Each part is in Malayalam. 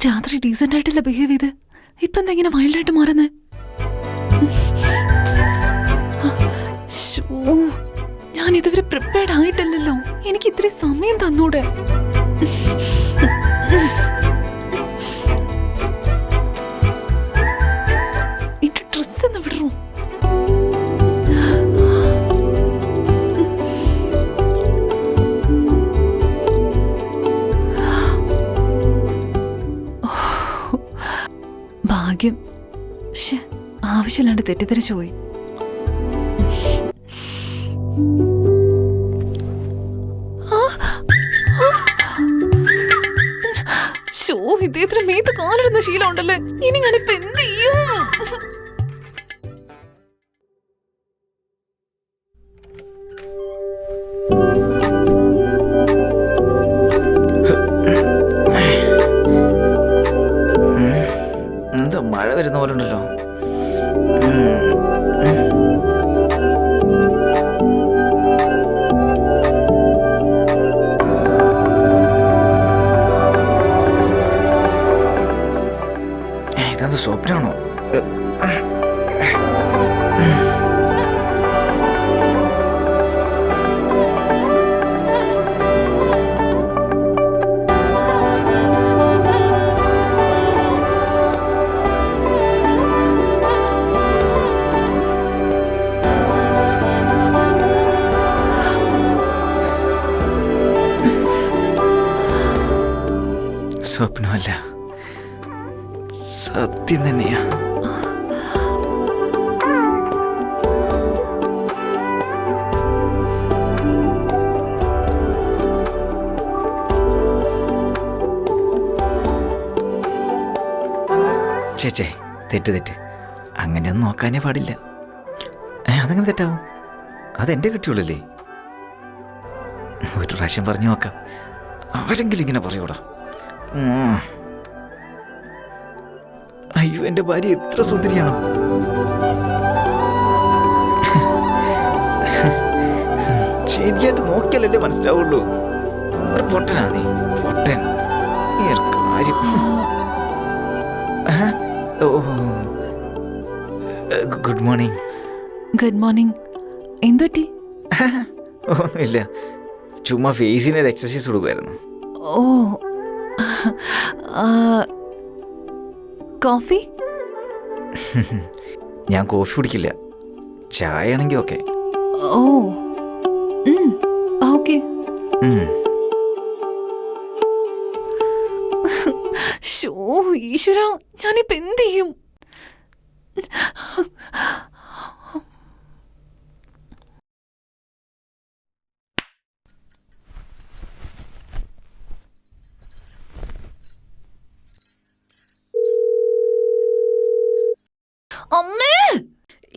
രാത്രി ഡീസന്റ് ആയിട്ടല്ല ബിഹേവ് ചെയ്ത്, ഇപ്പൊ എന്താ ഇങ്ങനെ വൈൽഡായിട്ട് മാറുന്നേ? ഞാൻ ഇതുവരെ പ്രിപ്പയർഡ് ആയിട്ടില്ലല്ലോ. എനിക്ക് ഇത്തിരി സമയം തന്നൂടെ? എന്റെ ഡ്രസ് എന്ന് വിടറോ? ഭാഗ്യം. ആവശ്യമില്ലാണ്ട് തെറ്റിദ്ധരിച്ചു പോയി. ഇതേത്ര മേത്ത് കാലിടുന്ന ശീലം ഉണ്ടല്ലേ. ഇനി ഞാനിപ്പോ എന്ത് ചെയ്യും? എന്താ മഴ വരുന്ന പോലെ ഉണ്ടല്ലോ. ഇതെന്താ സ്വപ്നമാണോ? സ്വപ്നമല്ല, സത്യം തന്നെയാ. ചേച്ചേ, തെറ്റ് അങ്ങനെയൊന്നും നോക്കാനേ പാടില്ല. അതങ്ങനെ തെറ്റാവും? അതെൻ്റെ കിട്ടിയുള്ളല്ലേ. ഒരു പ്രാവശ്യം പറഞ്ഞു നോക്കാം. ആരെങ്കിലും ഇങ്ങനെ പറയൂടാ. അയ്യോ, എൻ്റെ ഭാര്യ എത്ര സുന്ദരിയാണോ. ശരിയായിട്ട് നോക്കിയാലല്ലേ മനസ്സിലാവുള്ളൂ. ഒരു പൊട്ടനാ നീ, പൊട്ടൻ. കാര്യം. Good morning. Good morning. എന്തുപറ്റി? ഇല്ല, ചുമ്മാ ഫേസിന് ഒരു എക്സസൈസ് കൊടുക്കുമായിരുന്നു. ഓ, കോഫി? ഞാൻ കോഫി കുടിക്കില്ല. ചായ ആണെങ്കിൽ ഓക്കെ. ഓ, ഓക്കെ. ഈശ്വര, ഞാനിപ്പോ എന്ത് ചെയ്യും?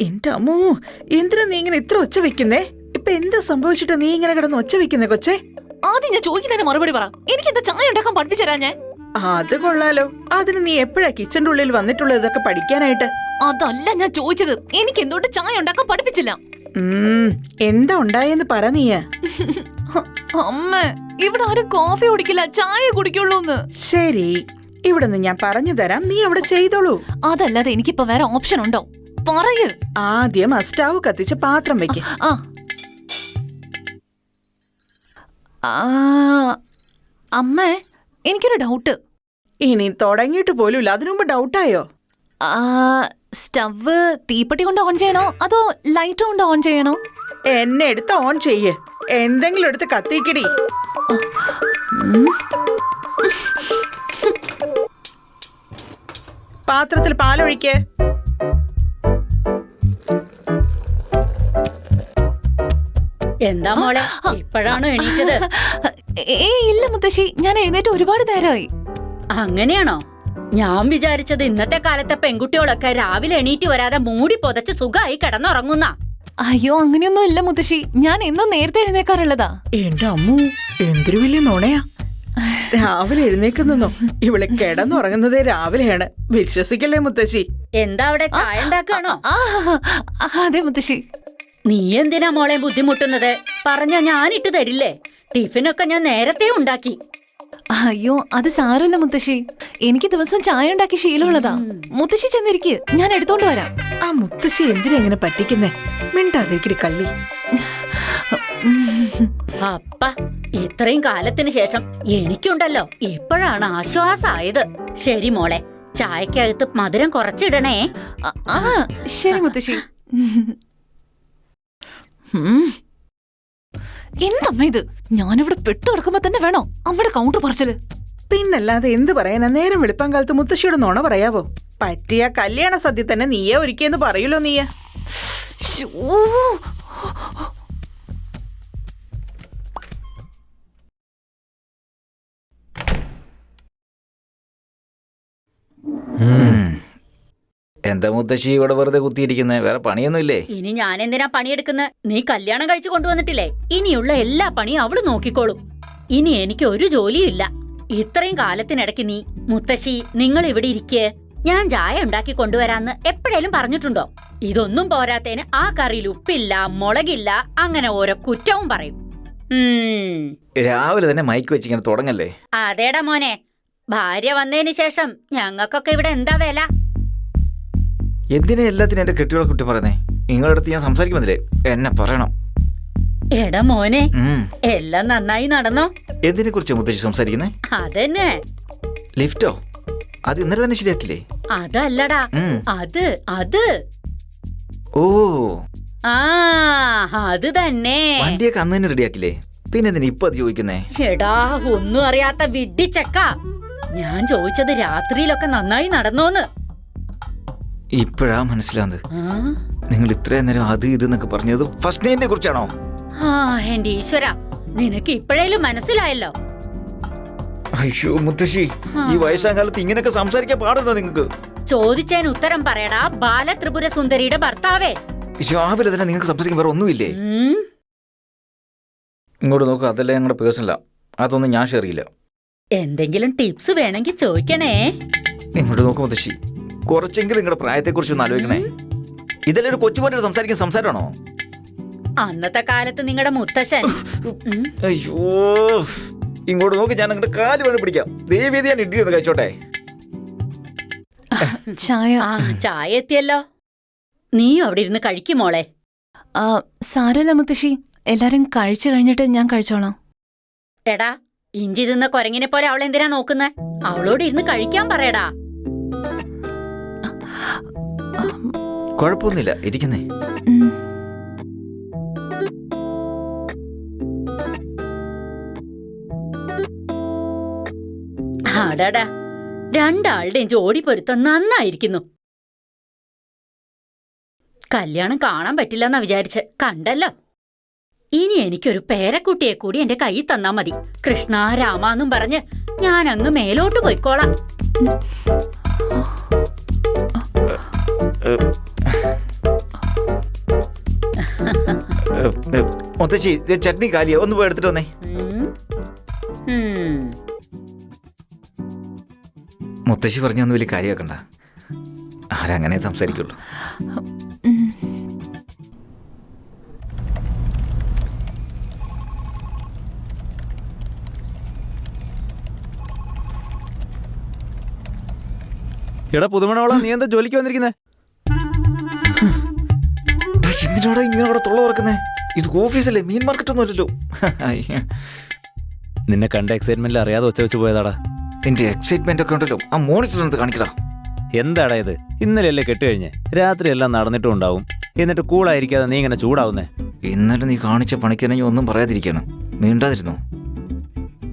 എന്റെ അമ്മോ, എന്തിനാ നീ ഇങ്ങനെ ഇത്ര ഒച്ച വെക്കുന്നേ? ഇപ്പൊ എന്താ സംഭവിച്ചിട്ട് നീ ഇങ്ങനെ കിടന്ന് ഒച്ച വെക്കുന്നേ കൊച്ചേ? ആദ്യം ഞാൻ ചോദിക്കുന്നതിന് മറുപടി പറ. എനിക്ക് എന്താ ചായ ഉണ്ടാക്കാൻ പഠിപ്പിച്ചു തരാ? ഞാൻ അത് കൊള്ളാലോ. അതിന് നീ എപ്പോഴാ കിച്ചന്റെ ഉള്ളിൽ വന്നിട്ടുള്ളത് ഇതൊക്കെ പഠിക്കാനായിട്ട്? അതല്ല ഞാൻ ചോദിച്ചത്. എനിക്ക് എന്തുകൊണ്ട് ചായ ഉണ്ടാക്കാൻ പഠിപ്പിച്ചില്ല? എന്താ ഉണ്ടായെന്ന് പറ നീ. അമ്മ, ഇവിടെ ആരും കോഫി കുടിക്കില്ല, ചായ കുടിക്കുള്ളൂന്ന്. ശരി, ഇവിടെ നിന്ന് ഞാൻ പറഞ്ഞു തരാം, നീ അവിടെ ചെയ്തോളൂ. അതല്ലാതെ എനിക്കിപ്പോ വേറെ ഓപ്ഷൻ ഉണ്ടോ? പറയ്. ആദ്യം ആ സ്റ്റവ് കത്തിച്ച് പാത്രം വെക്ക്. അമ്മ, എനിക്കൊരു ഡൗട്ട്. ഇനി തുടങ്ങിയിട്ട് പോലും അതിനുമുമ്പ് ഡൗട്ടായോ? സ്റ്റവ് തീപ്പെട്ടി കൊണ്ട് ഓൺ ചെയ്യണോ അതോ ലൈറ്റർ കൊണ്ട് ഓൺ ചെയ്യണോ? എന്നെ എടുത്ത് ഓൺ ചെയ്യ്. എന്തെങ്കിലും എടുത്ത് കത്തിക്കടി. പാത്രത്തിൽ പാലൊഴിക്ക്. എന്താ മോളെ, ഇപ്പോഴാണോ എണീറ്റത്? ഇല്ല മുത്തശ്ശി, ഞാൻ എഴുന്നേറ്റ് ഒരുപാട് നേരമായി. അങ്ങനെയാണോ? ഞാൻ വിചാരിച്ചത് ഇന്നത്തെ കാലത്തെ പെൺകുട്ടികളൊക്കെ രാവിലെ എണീറ്റ് വരാതെ മൂടി പൊതച്ച് സുഖമായി കിടന്നുറങ്ങുന്ന. അയ്യോ, അങ്ങനെയൊന്നും ഇല്ല മുത്തശ്ശി, ഞാൻ എന്നും നേരത്തെ എഴുന്നേക്കാറുള്ളതാ. എന്റെ അമ്മു, എന്തൊരു വലിയ നുണയാ. രാവിലെ എഴുന്നേക്കുന്നോ? ഇവള് കിടന്നുറങ്ങുന്നതേ രാവിലെയാണ്. വിശ്വസിക്കല്ലേ മുത്തശ്ശി? എന്താ അവിടെ ചായ ഉണ്ടാക്കാണോ? അതെ മുത്തശ്ശി. നീ എന്തിനാ മോളെ ബുദ്ധിമുട്ടുന്നത്? പറഞ്ഞ ഞാനിട്ട് തരില്ലേ? ടിഫിനൊക്കെ ഞാൻ നേരത്തെ ഉണ്ടാക്കി. അയ്യോ അത് സാരമില്ല മുത്തശ്ശി. എനിക്ക് ദിവസം ചായ ഉണ്ടാക്കി ശീലമുള്ളതാ. മുത്തശ്ശി ചെന്നിരിക്ക്, ഞാൻ എടുത്തോണ്ട് വരാം. ആ മുത്തശ്ശി എന്തിനാ ഇങ്ങനെ പറ്റിക്കുന്നേ? മിണ്ടാതിരിക്കടി കള്ളി. അപ്പ ഇത്രയും കാലത്തിന് ശേഷം എനിക്കുണ്ടല്ലോ ഇപ്പോഴാണ് ആശ്വാസായത്. ശരി മോളെ, ചായക്കകത്ത് മധുരം കുറച്ചിടണേ. ആ ശരി മുത്തശ്ശി. എന്തമ്മ ഇത്? ഞാനിവിടെ പെട്ടു കിടക്കുമ്പോ തന്നെ വേണോ അമ്മയുടെ കൗണ്ടർ പറിച്ചല്? പിന്നല്ലാതെ എന്ത് പറയാനാ? നേരം വെളുപ്പം കാലത്ത് മുത്തശ്ശിയോട് നുണ പറയാവോ? പറ്റിയ കല്യാണ സദ്യ തന്നെ നീയെ ഒരുക്കിയെന്ന് പറയൂലോ നീയ. എന്താ മുത്തശ്ശി ഇവിടെ വെറുതെ കുത്തിയിരിക്കുന്നേ? വേറെ പണിയൊന്നുമില്ലേ? ഇനി ഞാൻ എന്തിനാ പണിയെടുക്കുന്നത്? നീ കല്യാണം കഴിച്ചു കൊണ്ടുവന്നിട്ടില്ലേ? ഇനിയുള്ള എല്ലാ പണിയും അവള് നോക്കിക്കോളും. ഇനി എനിക്ക് ഒരു ജോലിയും ഇല്ല. ഇത്രയും കാലത്തിനിടയ്ക്ക് നീ മുത്തശ്ശി നിങ്ങൾ ഇവിടെ ഇരിക്കേ, ഞാൻ ചായ ഉണ്ടാക്കി കൊണ്ടുവരാന്ന് എപ്പോഴേലും പറഞ്ഞിട്ടുണ്ടോ? ഇതൊന്നും പോരാത്തേന് ആ കറിയിൽ ഉപ്പില്ല, മുളകില്ല, അങ്ങനെ ഓരോ കുറ്റവും പറയും. രാവിലെ തന്നെ മൈക്ക് വെച്ച് ഇങ്ങനെ തുടങ്ങല്ലേ? അതേടാ മോനെ, ഭാര്യ വന്നതിന് ശേഷം ഞങ്ങൾക്കൊക്കെ ഇവിടെ എന്താ വില? എന്തിനാ എല്ലാത്തിനും എന്റെ കെട്ടിയോളെ കുറ്റം പറയുന്നേ? നിങ്ങളുടെ അടുത്ത് ഞാൻ സംസാരിക്കുന്നില്ലേ, എന്നെ പറയണം. എടാ മോനെ, എല്ലാം നന്നായി നടന്നോ? എന്തിനെ കുറിച്ചാ മുത്തശ്ശി സംസാരിക്കുന്നേ? അതന്നെ. ലിഫ്റ്റോ? അത് ഇന്നലെ തന്നെ ശരിയാക്കില്ലേ? അതല്ലടാ, അത് ഓ ആ അത് തന്നെ. വണ്ടിയൊക്കെ അന്ന് തന്നെ റെഡിയാക്കില്ലേ? പിന്നെ എന്തിനാ ഇപ്പൊ അത് ചോദിക്കുന്നേ? എടാ ഒന്നും അറിയാത്ത വിഡ്ഢിച്ചക്ക, ഞാൻ ചോദിച്ചത് രാത്രിയിലൊക്കെ നന്നായി നടന്നോന്ന്. ഇപ്പോഴാ മനസ്സിലാവുന്നത്. നിങ്ങൾ ഇത്രയും നേരം അത് ഇതെന്നൊക്കെ പറഞ്ഞത് ഫസ്റ്റ് നൈറ്റിനെ കുറിച്ചാണോ? ആ എന്റെ ഈശ്വര, നിനക്ക് ഇപ്പോഴേലും മനസ്സിലായല്ലോ. അയ്യോ മുത്തശ്ശി, ഈ വയസ്സാം കാലത്ത് ഇങ്ങനെയൊക്കെ സംസാരിക്കാൻ പാടുണ്ടോ നിങ്ങൾക്ക്? ചോദിച്ചതിന് ഉത്തരം പറയടാ ബാലത്രിപുര സുന്ദരിയുടെ ഭർത്താവേ. രാവിലെ തന്നെ നിങ്ങൾക്ക് സംസാരിക്കാൻ വേറെ ഒന്നുമില്ലേ? ഇങ്ങോട്ട് നോക്കുക, അതല്ല ഞങ്ങളുടെ പേഴ്സണലാ, അതൊന്നും ഞാൻ ഷെയർ ചെയ്യില്ല. എന്തെങ്കിലും ടിപ്സ് വേണമെങ്കിൽ ചോദിക്കണേ. ഇങ്ങോട്ട് നോക്കും മുത്തശ്ശി, കുറച്ചെങ്കിലും നിങ്ങളുടെ പ്രായത്തെക്കുറിച്ച് ഒന്ന് ആലോചിക്കണേ. ഇതെല്ലാം ഒരു കൊച്ചുപോലെ സംസാരിക്കുന്ന സംസാരമാണോ? അന്നത്തെ കാലത്ത് നിങ്ങളുടെ മുത്തശ്ശൻ. അയ്യോ ഇങ്ങോട്ട് നോക്കി, ഞാൻ നിങ്ങളുടെ കാല് വേണം പിടിക്കാം. ദേവീതി ഞാൻ ഇഡ്ഡലി ഒന്ന് കഴിച്ചോട്ടെ. ചായ. ആ ചായ എത്തിയല്ലോ, നീ അവിടെ ഇരുന്ന് കഴിക്കും മോളെ. സാരമില്ല മുത്തശ്ശി, എല്ലാരും കഴിച്ചു കഴിഞ്ഞിട്ട് ഞാൻ കഴിച്ചോളാം. എടാ ഇഞ്ചി തിന്ന കൊരങ്ങിനെ പോലെ അവളെന്തിനാ നോക്കുന്നേ? അവളോട് ഇരുന്ന് കഴിക്കാൻ പറയടാ. കുഴപ്പമൊന്നുമില്ല, ഇരിക്കുന്നേ. അടാടാ, രണ്ടാളുടെയും ജോഡി പൊരുത്തം നന്നായിരിക്കുന്നു. കല്യാണം കാണാൻ പറ്റില്ലെന്നാ വിചാരിച്ച്, കണ്ടല്ലോ. ഇനി എനിക്കൊരു പേരക്കുട്ടിയെ കൂടി എന്റെ കയ്യിൽ തന്നാ മതി. കൃഷ്ണ രാമാന്നും പറഞ്ഞ് ഞാൻ അങ്ങ് മേലോട്ട് പോയിക്കോളാം. മുത്തശ്ശി ചട്നി കാലിയോ, ഒന്ന് പോയി എടുത്തിട്ട് വന്നേ. മുത്തശ്ശി പറഞ്ഞൊന്നും വലിയ കാര്യമാക്കണ്ട, ആരങ്ങനെ സംസാരിക്കുള്ളൂ. എടാ പുതുമണോളാ, നീ എന്താ ജോലിക്ക് വന്നിരിക്കുന്നേ? എന്തിനോടാ ഇങ്ങനെ തൊള്ള തുറക്കുന്നേ? ഇത് ഓഫീസല്ലേ, മീൻ മാർക്കറ്റ് ഒന്നും അല്ലല്ലോ. നിന്നെ കണ്ട എക്സൈറ്റ്മെന്റിൽ അറിയാതെ ഒച്ച വെച്ച് പോയതാടാ. എന്റെ എക്സൈറ്റ്മെന്റ് ഒക്കെ ഉണ്ടല്ലോ, ആ മോണിറ്ററിനകത്ത് കാണിക്കടാ. എന്താടാ ഇത്? ഇന്നലെയല്ലേ കെട്ടുകഴിഞ്ഞ്, രാത്രി എല്ലാം നടന്നിട്ടും ഉണ്ടാവും, എന്നിട്ട് കൂളായിരിക്കാതെ നീ ഇങ്ങനെ ചൂടാവുന്നേ? ഇന്നലെ നീ കാണിച്ച പണിക്കണെങ്കിൽ ഒന്നും പറയാതിരിക്കണം, മിണ്ടാതിരുന്നോ?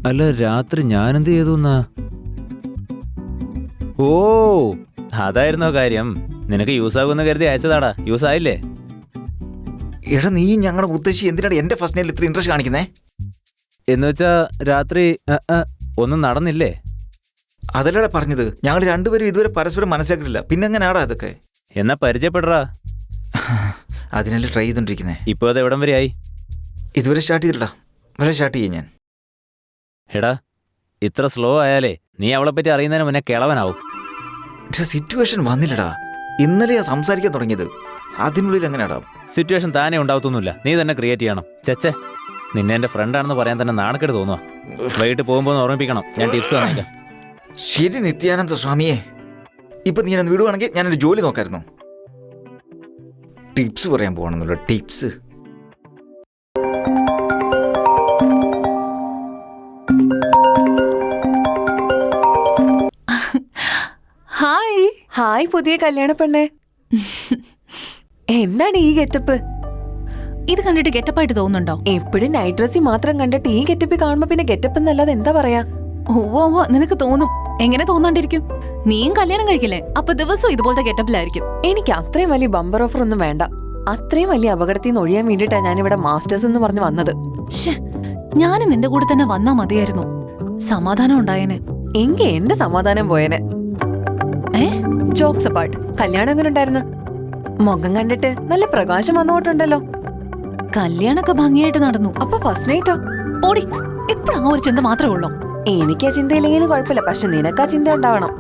അല്ല രാത്രി ഞാനെന്ത് ചെയ്തു എന്നാ? ഓ അതായിരുന്നോ കാര്യം. നിനക്ക് യൂസ് ആകുമെന്ന് കരുതി അയച്ചതാടാ, യൂസ് ആയില്ലേ? എടാ നീ ഞങ്ങളുടെ മുത്തശ്ശി എന്തിനാണ് എന്റെ ഫസ്റ്റ് നൈറ്റിൽ ഇത്ര ഇൻട്രസ്റ്റ് കാണിക്കുന്നേ? എന്ന് വെച്ചാ രാത്രി ഒന്നും നടന്നില്ലേ? അതല്ലടാ പറഞ്ഞത്, ഞങ്ങൾ രണ്ടുപേരും ഇതുവരെ പരസ്പരം മനസ്സിലാക്കിയിട്ടില്ല, പിന്നെ എങ്ങനെയാടാ അതൊക്കെ? എന്നാ പരിചയപ്പെടറാ. അതിനല്ലേ ട്രൈ ചെയ്തോണ്ടിരിക്കുന്നേ. ഇപ്പൊ അത് എവിടം വരെ ആയി? ഇതുവരെ സ്റ്റാർട്ട് ചെയ്തിട്ടാ, വരെ സ്റ്റാർട്ട് ചെയ്യാൻ ഞാൻ. എടാ ഇത്ര സ്ലോ ആയാലേ നീ അവളെ പറ്റി അറിയുന്നതിന് മുന്നേ കിളവനാവും. സിറ്റുവേഷൻ വന്നില്ലടാ, ഇന്നലെയാ സംസാരിക്കാൻ തുടങ്ങിയത്, അതിനുള്ളിൽ എങ്ങനെയാടാ? സിറ്റുവേഷൻ താനേ ഉണ്ടാവത്തൊന്നുമില്ല, നീ തന്നെ ക്രിയേറ്റ് ചെയ്യണം. ചെച്ചേ, നിന്നെ എന്റെ ഫ്രണ്ടാണെന്ന് പറയാൻ തന്നെ നാണക്കേട് തോന്നുക. വൈകിട്ട് പോകുമ്പോൾ ഓർമ്മിപ്പിക്കണം, ഞാൻ ടിപ്സ് തന്നേക്കാം. ശരി നിത്യാനന്ദ സ്വാമിയെ, ഇപ്പൊ നീ എന്നെ വിടുവാണെങ്കിൽ ഞാനൊരു ജോലി നോക്കായിരുന്നു. ടിപ്സ് പറയാൻ പോകണമെന്നുള്ള ടിപ്സ്. ഹായ്. ഹായ് പുതിയ കല്യാണ പെണ്ണേ. എന്താണ് ഈ ഗെറ്റപ്പ്? ഇത് കണ്ടിട്ട് ഗെറ്റപ്പായിട്ട് തോന്നുന്നുണ്ടോ? എപ്പോഴും നൈറ്റ് ഡ്രസ്സിൽ മാത്രം കണ്ടിട്ട് ഈ ഗെറ്റപ്പിൽ കാണുമ്പോ പിന്നെ ഗെറ്റപ്പ് എന്നല്ലാതെ എന്താ പറയാ? ഓ നിനക്ക് തോന്നും. എങ്ങനെ തോന്നാണ്ടിരിക്കും? നീയും കല്യാണം കഴിക്കില്ലേ, അപ്പൊ ദിവസവും ഇതുപോലത്തെ ഗെറ്റപ്പിലായിരിക്കും. എനിക്ക് അത്രയും വലിയ ബമ്പർ ഓഫർ ഒന്നും വേണ്ട. അത്രയും വലിയ അപകടത്തിൽ നിന്ന് ഒഴിയാൻ വേണ്ടിട്ടാ ഞാനിവിടെ മാസ്റ്റേഴ്സ് എന്ന് പറഞ്ഞു വന്നത്. ഞാനും നിന്റെ കൂടെ തന്നെ വന്നാ മതിയായിരുന്നു, സമാധാനം ഉണ്ടായേനെ. എങ്കി എന്റെ സമാധാനം പോയേനെ. ജോക്സ് അപ്പാർട്ട്, കല്യാണം എങ്ങനെ ഉണ്ടായിരുന്നു? മുഖം കണ്ടിട്ട് നല്ല പ്രകാശം വന്നോട്ടുണ്ടല്ലോ. കല്യാണൊക്കെ ഭംഗിയായിട്ട് നടന്നു. അപ്പൊ ഫസ്റ്റ് നൈറ്റോ? ഓടി, എപ്പോഴും ആ ഒരു ചിന്ത മാത്രമേ ഉള്ളൂ. എനിക്ക് ആ ചിന്തയില്ലെങ്കിലും കുഴപ്പമില്ല, പക്ഷെ നിനക്ക് ആ ചിന്ത ഉണ്ടാവണം.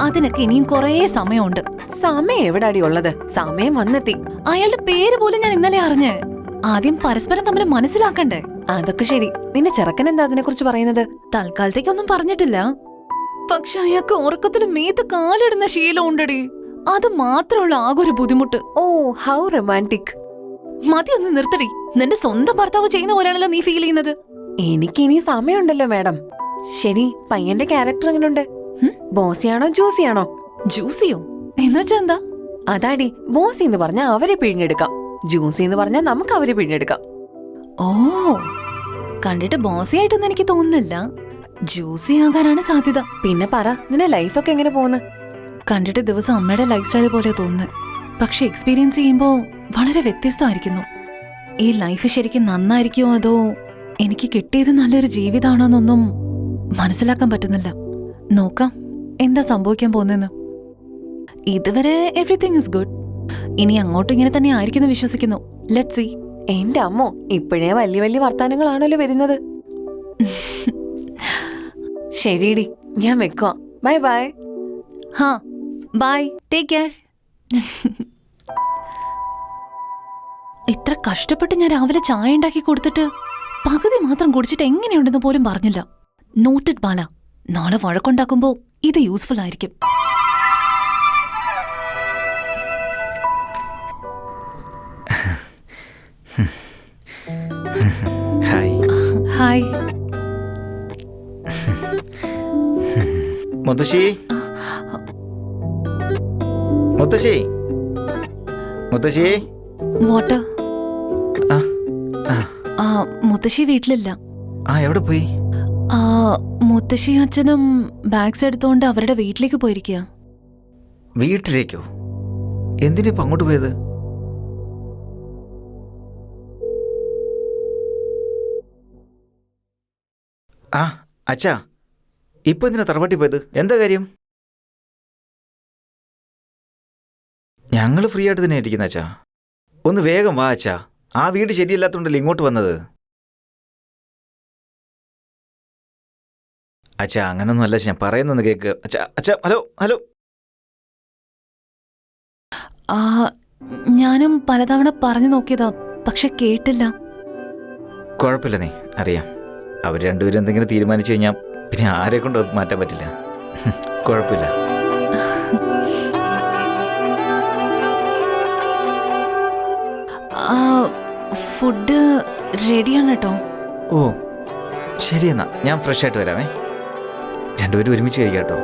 അതിനൊക്കെ ഇനിയും കുറേ സമയമുണ്ട്. സമയം എവിടാടി ഉള്ളത്? സമയം വന്നെത്തി. അയാളുടെ പേര് പോലും ഞാൻ ഇന്നലെ അറിഞ്ഞ്. ആദ്യം പരസ്പരം തമ്മിൽ മനസ്സിലാക്കണ്ടേ? അതൊക്കെ ശരി. നിന്റെ ചെറുക്കൻ എന്താ അതിനെ കുറിച്ച് പറയുന്നത്? തൽക്കാലത്തേക്കൊന്നും പറഞ്ഞിട്ടില്ല. പക്ഷെ അയാൾക്ക് ഉറക്കത്തിൽ മേത്ത് കാലിടുന്ന ശീലം ഉണ്ടടി. അത് മാത്രമുള്ള ആകെ ഒരു ബുദ്ധിമുട്ട്. ഓ ഹൗ റൊമാൻറ്റിക്. മതി, ഒന്ന് നിർത്തടി. നിന്റെ സ്വന്തം ഭർത്താവ് ചെയ്യുന്ന പോലെയാണല്ലോ നീ ഫീൽ ചെയ്യുന്നത്. എനിക്ക് ഇനി സമയമുണ്ടല്ലോ മാഡം. ശരി, പയ്യന്റെ ക്യാരക്ടർ എങ്ങനെയുണ്ട്? ബോസിയാണോ ജ്യൂസിയാണോ? ജ്യൂസിയോ എന്നുവെച്ചാ എന്താ? അതാടി, ബോസി എന്ന് പറഞ്ഞാൽ അവരെ പിഴിഞ്ഞെടുക്കാം, ജ്യൂസി എന്ന് പറഞ്ഞാൽ നമുക്ക് അവരെ പിഴിഞ്ഞെടുക്കാം. ഓ, കണ്ടിട്ട് ബോസി ആയിട്ടൊന്നും എനിക്ക് തോന്നുന്നില്ല. ജ്യൂസി ആകാനാണ് സാധ്യത. പിന്നെ പറ, നിന്റെ ലൈഫൊക്കെ എങ്ങനെ പോകുന്നു? കണ്ടിട്ട് ദിവസം അമ്മയുടെ ലൈഫ് സ്റ്റൈൽ പോലെ തോന്നുന്നു. പക്ഷെ എക്സ്പീരിയൻസ് ചെയ്യുമ്പോൾ വളരെ വ്യത്യസ്തമായിരിക്കുന്നു. ഈ ലൈഫ് ശരിക്കും നന്നായിരിക്കുമോ അതോ എനിക്ക് കിട്ടിയത് നല്ലൊരു ജീവിതമാണോന്നൊന്നും മനസ്സിലാക്കാൻ പറ്റുന്നില്ല. നോക്കാം എന്താ സംഭവിക്കാൻ പോകുന്നെന്ന്. ഇതുവരെ എവറിത്തിങ് ഇസ് ഗുഡ്. ഇനി അങ്ങോട്ടും ഇങ്ങനെ തന്നെ ആയിരിക്കുന്നു വിശ്വസിക്കുന്നു. Let's see. എന്റെ അമ്മോ, ഇപ്പോഴേ വലിയ വലിയ വർത്താനങ്ങളാണല്ലോ വരുന്നത്. ശരിയടി, ഞാൻ വെക്കുവാ. Bye bye. ഹാ, ബൈ, ടേക്ക് കെയർ. ഇത്ര കഷ്ടപ്പെട്ട് ഞാൻ രാവിലെ ചായ ഉണ്ടാക്കി കൊടുത്തിട്ട് പകുതി മാത്രം കുടിച്ചിട്ട് എങ്ങനെയുണ്ടെന്ന് പോലും പറഞ്ഞില്ല. നോട്ടഡ് ബാല, നാളെ വഴക്കുണ്ടാക്കുമ്പോ ഇത് യൂസ്ഫുൾ ആയിരിക്കും. ഹായ്. ഹായ്. മുത്തശ്ശി, മുത്തശ്ശി, മുത്തശ്ശി. വാട്ടർ. ആ, ആ. മുത്തശ്ശി വീട്ടിലില്ല. ആ, എവിടെ പോയി? മുത്തശ്ശി അച്ഛനും ബാഗ്സ് എടുത്തോണ്ട് അവരുടെ വീട്ടിലേക്ക് പോയിരിക്കുക. വീട്ടിലേക്കോ? എന്തിനാ ഇപ്പൊ അങ്ങോട്ട് പോയത്? ആ, അച്ഛാ, ഇപ്പൊ എന്തിനാ തറവാട്ടി പോയത്? എന്താ കാര്യം? ഞങ്ങള് ഫ്രീ ആയിട്ട് തന്നെ ഇരിക്കുന്ന അച്ഛാ. ഒന്ന് വേഗം വാ അച്ഛാ. ആ വീട് ശരിയല്ലാത്തോണ്ടല്ലേ ഇങ്ങോട്ട് വന്നത്. അച്ഛാ, അങ്ങനൊന്നും അല്ല, ഞാൻ പറയുന്നൊന്ന് കേക്ക്. അച്ഛാ, അച്ഛാ, ഹലോ, ഹലോ. ഞാനും പലതവണ പറഞ്ഞു നോക്കിയതാ, പക്ഷെ കേട്ടില്ല. കുഴപ്പമില്ല, നീ അറിയാം. അവർ രണ്ടുപേരും എന്തെങ്കിലും തീരുമാനിച്ചു കഴിഞ്ഞാൽ പിന്നെ ആരെ കൊണ്ട് അത് മാറ്റാൻ പറ്റില്ല. കുഴപ്പമില്ല. ഫുഡ് റെഡിയാണ് കേട്ടോ. ഓ ശരി, എന്നാ ഞാൻ ഫ്രഷ് ആയിട്ട് വരാമേ. രണ്ടുപേരും ഒരുമിച്ച് കഴിക്കാം കേട്ടോ.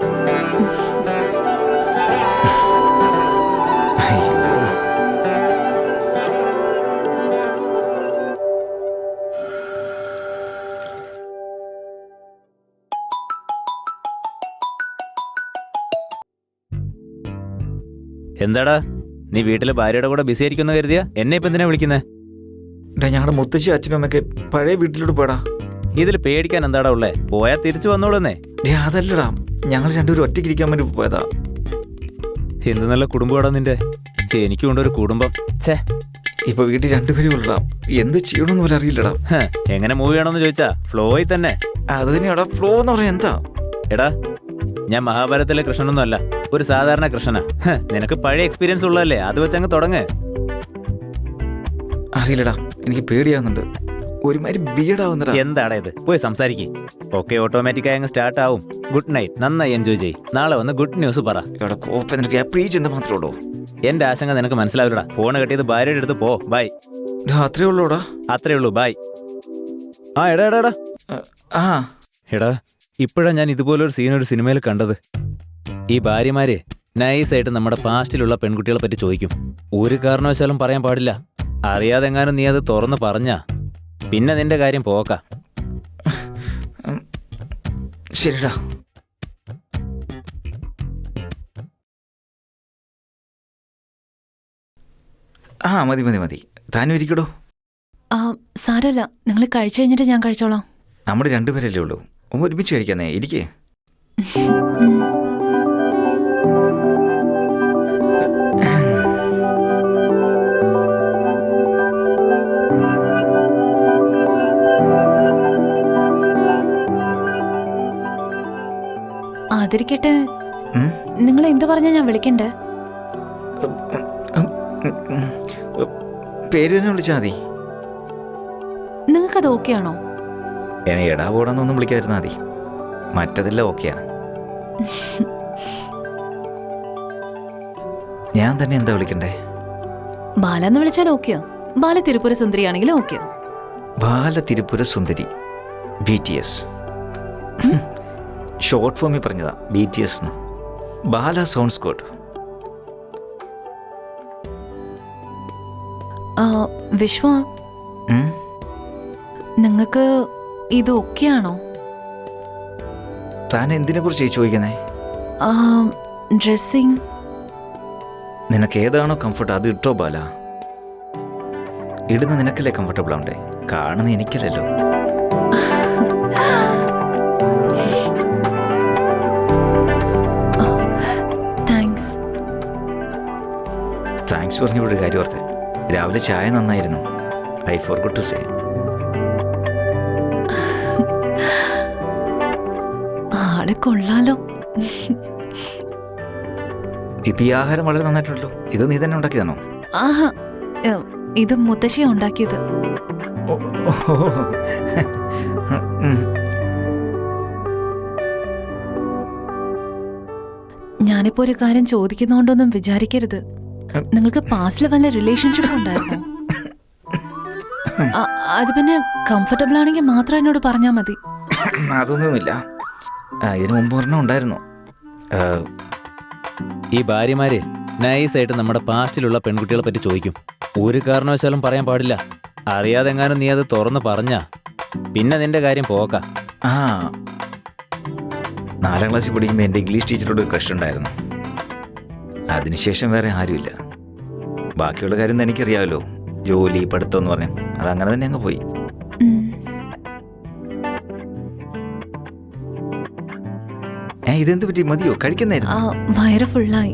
എന്താടാ, നീ വീട്ടിലെ ഭാര്യയുടെ കൂടെ ബിസി ആയിരിക്കുന്ന കരുതിയാ എന്നെ ഇപ്പൊ എന്തിനാ വിളിക്കുന്നേ? ഞങ്ങളുടെ മുത്തശ്ശി അച്ഛനും അമ്മയൊക്കെ പഴയ വീട്ടിലോട്ട് പോയടാ. ഇതിൽ പേടിക്കാൻ എന്താടാ ഉള്ളേ? പോയാ തിരിച്ചു വന്നോളൂന്നേ. അതല്ലടാ, ഞങ്ങൾ രണ്ടുപേരും ഒറ്റയ്ക്ക് ഇരിക്കാൻ വേണ്ടി പോയതാ. എന്ത് നല്ല കുടുംബമാടാ നിന്റെ. എനിക്കും ഉണ്ടൊരു കുടുംബം. ഛേ, ഇപ്പൊ വീട്ടിൽ രണ്ടുപേരും ഉള്ളടാ. എന്ത് ചെയ്യണമെന്ന് പോലും അറിയില്ലടാ. എങ്ങനെ മൂവ് ചെയ്യണമെന്ന് ചോദിച്ചാ ഫ്ലോയിൽ തന്നെ. അത് തന്നെയാടാ, ഫ്ലോ എന്ന് പറഞ്ഞാൽ എന്താ? എടാ, ഞാൻ മഹാഭാരതത്തിലെ കൃഷ്ണനൊന്നും അല്ല, ഒരു സാധാരണ കൃഷ്ണനാ. നിനക്ക് പഴയ എക്സ്പീരിയൻസ് ഉള്ളതല്ലേ, അത് വെച്ചങ്ങ് തുടങ്ങ്. അറിയില്ലടാ, എനിക്ക് പേടിയാകുന്നുണ്ട്. ഒരുമാതിരി ബിയഡാവുന്നടാ. എന്താടാ ഇത്? പോയി സംസാരിക്കേ. ഒക്കെ ഓട്ടോമാറ്റിക്കായി അങ്ങ് സ്റ്റാർട്ട് ആവും. ഗുഡ് നൈറ്റ്, നന്നായി എൻജോയ് ചെയ്യ്. നാളെ വന്ന് ഗുഡ് ന്യൂസ് പറ. ഇവിടെ കോപ്പ നിനക്ക് പ്രീച്ച് എന്താ മാത്രമേ ഉള്ളൂ. എന്റെ ആശങ്ക നിനക്ക് മനസ്സിലാവില്ലടാ. ഫോണ് കെട്ടിയത് ഭാര്യയുടെ അടുത്ത് പോ. ബൈ. രാത്രി ഉള്ളൂടാ. അത്രേ ഉള്ളൂ. ബൈ. ആ എടാ എടാ എടാ ആ എടാ, ഇപ്പോഴാ ഞാൻ ഇതുപോലൊരു സീൻ ഒരു സിനിമയിൽ കണ്ടത്. ഈ ഭാര്യമാര് നൈസായിട്ട് നമ്മുടെ പാസ്റ്റിലുള്ള പെൺകുട്ടികളെ പറ്റി ചോദിക്കും. ഒരു കാരണവശാലും പറയാൻ പാടില്ല. അറിയാതെങ്ങാനും നീ അത് തുറന്ന് പറഞ്ഞാ പിന്നെ നിന്റെ കാര്യം പോക്ക. ശരിടാ. ആ മതി മതി മതി. താനും ഇരിക്കടോ. സാരല്ല, നിങ്ങൾ കഴിച്ചു കഴിഞ്ഞിട്ട് ഞാൻ കഴിച്ചോളാം. നമ്മൾ രണ്ടുപേരല്ലേ ഉള്ളൂ. ഒരുമിച്ച് കഴിക്കാന്നേ. ഇരിക്കേ. അതിരിക്കട്ടെ, നിങ്ങൾ എന്ത് പറഞ്ഞാ ഞാൻ വിളിക്കണ്ടേ? പേര് തന്നെ വിളിച്ചാൽ മതി. നിങ്ങൾക്കത് ഓക്കെ ആണോ? എന്നെ എടാ പോടാന്നൊന്നും വിളിക്കാതിരുന്നാ മതി. മറ്റതെല്ലാം ഓക്കെയാ. ഞാൻ തന്നെ എന്താ വിളിക്കണ്ടേ? ബാലെന്ന് വിളിച്ചാൽ ഓക്കെയാ. ബാല തിരുപ്പുര സുന്ദരിയാണെങ്കിലും ഓക്കെയാ. ബാല തിരുപ്പുര സുന്ദരി, BTS. ഷോർട്ട് ഫോമിൽ പറഞ്ഞതാ BTS. ബാല സൗണ്ട്സ് ഗുഡ്. വിശ്വ, നിങ്ങക്ക് ഇത് ഓക്കെയാണോ? താൻ എന്തിനെ കുറിച്ച് ചോദിക്കുന്നേ? ഡ്രസ്സിങ്. നിനക്ക് ഏതാണോ കംഫർട്ട് അത് ഇട്ടോ ബാല. ഇടുന്ന നിനക്കല്ലേ കംഫർട്ടബിൾ ആവണ്ടേ, കാണുന്ന എനിക്കല്ലല്ലോ. താങ്ക്സ് പറഞ്ഞൊരു കാര്യം ഓർത്ത്. രാവിലെ ചായ നന്നായിരുന്നു. I forgot to say. ആളെ കൊള്ളാലോ. ഇപ്പൊ ഈ ആഹാരം വളരെ നന്നായിട്ടുണ്ടല്ലോ. ഇത് നീ തന്നെ ഉണ്ടാക്കിയതാണോ? ആഹാ, ഇത് മുത്തശ്ശിയാ ഉണ്ടാക്കിയത്. ഞാനിപ്പോ ഒരു കാര്യം ചോദിക്കുന്നോണ്ടൊന്നും വിചാരിക്കരുത്. നിങ്ങൾക്ക് പാസ്റ്റില് വല്ല റിലേഷൻഷിപ്പ് ഉണ്ടായിരുന്നോ? അത് പിന്നെ കംഫർട്ടബിൾ ആണെങ്കിൽ മാത്രം എന്നോട് പറഞ്ഞാൽ മതി. അതൊന്നുമില്ല. ഇതിനു മുമ്പ് ഒരെണ്ണം ഉണ്ടായിരുന്നു. ഈ ഭാര്യമാര് നൈസായിട്ട് നമ്മുടെ പാസ്റ്റിലുള്ള പെൺകുട്ടികളെ പറ്റി ചോദിക്കും. ഒരു കാരണവശാലും പറയാൻ പാടില്ല. അറിയാതെങ്ങാനും നീ അത് തുറന്ന് പറഞ്ഞാ പിന്നെ നിന്റെ കാര്യം പോക്ക. 4ാം ക്ലാസ്സിൽ പഠിക്കുമ്പോൾ എൻ്റെ ഇംഗ്ലീഷ് ടീച്ചറോട് ഒരു ക്രഷ് ഉണ്ടായിരുന്നു. അതിനുശേഷം വേറെ ആരുമില്ല. ബാക്കിയുള്ള കാര്യം എനിക്കറിയാമല്ലോ. ജോലി, പഠിത്തം എന്ന് പറഞ്ഞു അതങ്ങനെ തന്നെ അങ്ങ് പോയി. ഇതെന്ത് പറ്റി? മതിയോ? കഴിക്കുന്നായിരുന്നു. വയറ് ഫുള്ളായി.